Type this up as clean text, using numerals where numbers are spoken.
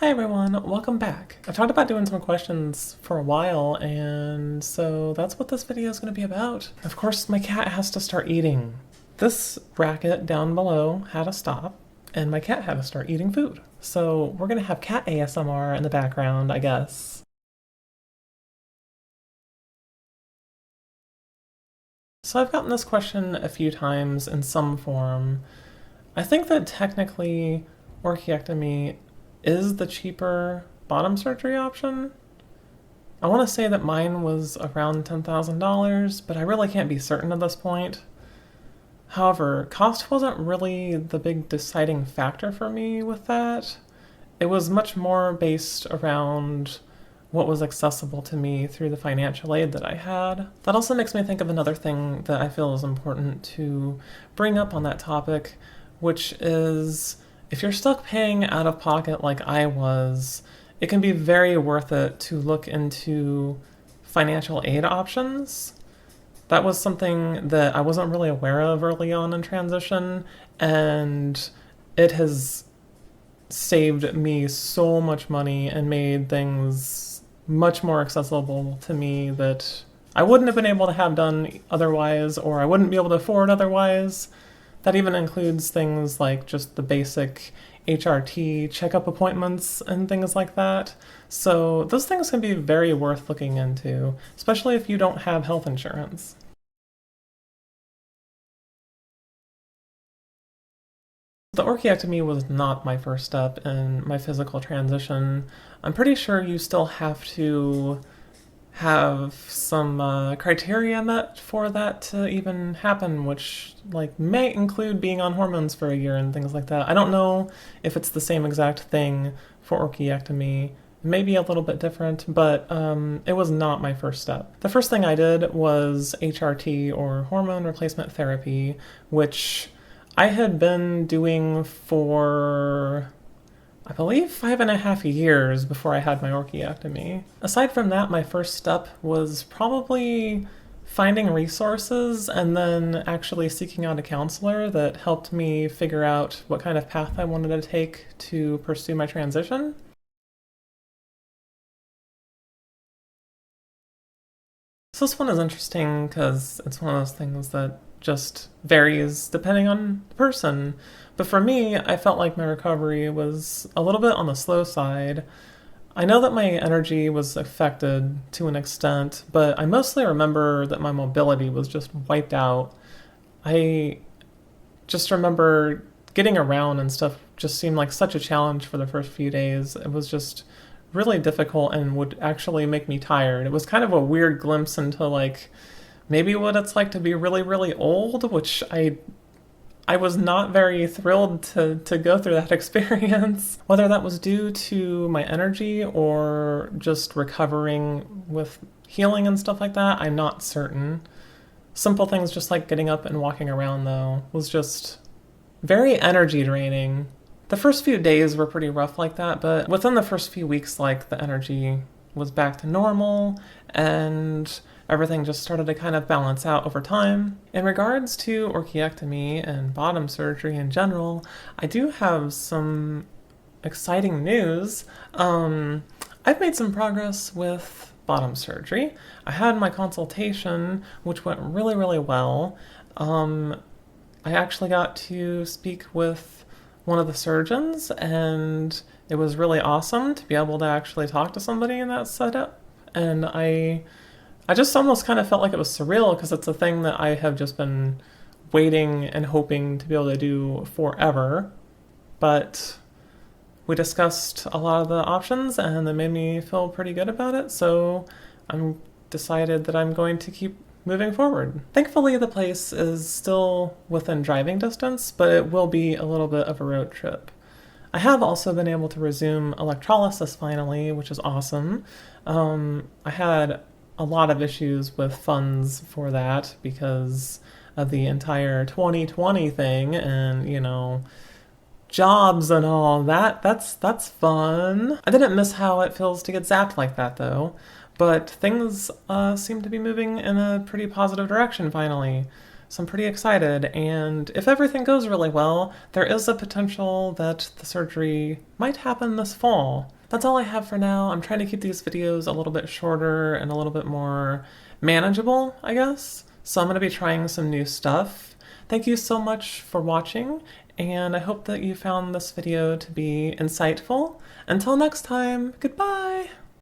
Hi everyone, welcome back. I've talked about doing some questions for a while, and so that's what this video is going to be about. Of course, my cat has to start eating. This bracket down below had to stop, and my cat had to start eating food. So we're going to have cat ASMR in the background, I guess. So I've gotten this question a few times in some form. I think that technically orchiectomy is the cheaper bottom surgery option. I want to say that mine was around $10,000, but I really can't be certain at this point. However, cost wasn't really the big deciding factor for me with that. It was much more based around what was accessible to me through the financial aid that I had. That also makes me think of another thing that I feel is important to bring up on that topic, which is if you're stuck paying out of pocket like I was, it can be very worth it to look into financial aid options. That was something that I wasn't really aware of early on in transition, and it has saved me so much money and made things much more accessible to me that I wouldn't have been able to have done otherwise, or I wouldn't be able to afford otherwise. That even includes things like just the basic HRT checkup appointments and things like that. So those things can be very worth looking into, especially if you don't have health insurance. The orchiectomy was not my first step in my physical transition. I'm pretty sure you still have to have some criteria met for that to even happen, which may include being on hormones for a year and things like that. I don't know if it's the same exact thing for orchiectomy. Maybe a little bit different, but it was not my first step. The first thing I did was HRT, or hormone replacement therapy, which I had been doing for, I believe, 5.5 years before I had my orchiectomy. Aside from that, my first step was probably finding resources and then actually seeking out a counselor that helped me figure out what kind of path I wanted to take to pursue my transition. So this one is interesting because it's one of those things that just varies depending on the person. But for me, I felt like my recovery was a little bit on the slow side. I know that my energy was affected to an extent, but I mostly remember that my mobility was just wiped out. I just remember getting around and stuff just seemed like such a challenge for the first few days. It was just really difficult and would actually make me tired. It was kind of a weird glimpse into maybe what it's like to be really, really old, which I was not very thrilled to go through that experience. Whether that was due to my energy or just recovering with healing and stuff like that, I'm not certain. Simple things just like getting up and walking around, though, was just very energy draining. The first few days were pretty rough like that, but within the first few weeks, the energy was back to normal and everything just started to kind of balance out over time. In regards to orchiectomy and bottom surgery in general, I do have some exciting news. I've made some progress with bottom surgery. I had my consultation, which went really, really well. I actually got to speak with one of the surgeons, and it was really awesome to be able to actually talk to somebody in that setup. And I just almost kind of felt like it was surreal because it's a thing that I have just been waiting and hoping to be able to do forever. But we discussed a lot of the options and it made me feel pretty good about it. So I'm decided that I'm going to keep moving forward. Thankfully, the place is still within driving distance, but it will be a little bit of a road trip. I have also been able to resume electrolysis finally, which is awesome. I had a lot of issues with funds for that because of the entire 2020 thing and, jobs and all that. That's fun. I didn't miss how it feels to get zapped like that, though. But things seem to be moving in a pretty positive direction finally. So I'm pretty excited, and if everything goes really well, there is a potential that the surgery might happen this fall. That's all I have for now. I'm trying to keep these videos a little bit shorter and a little bit more manageable, I guess. So I'm going to be trying some new stuff. Thank you so much for watching, and I hope that you found this video to be insightful. Until next time, goodbye!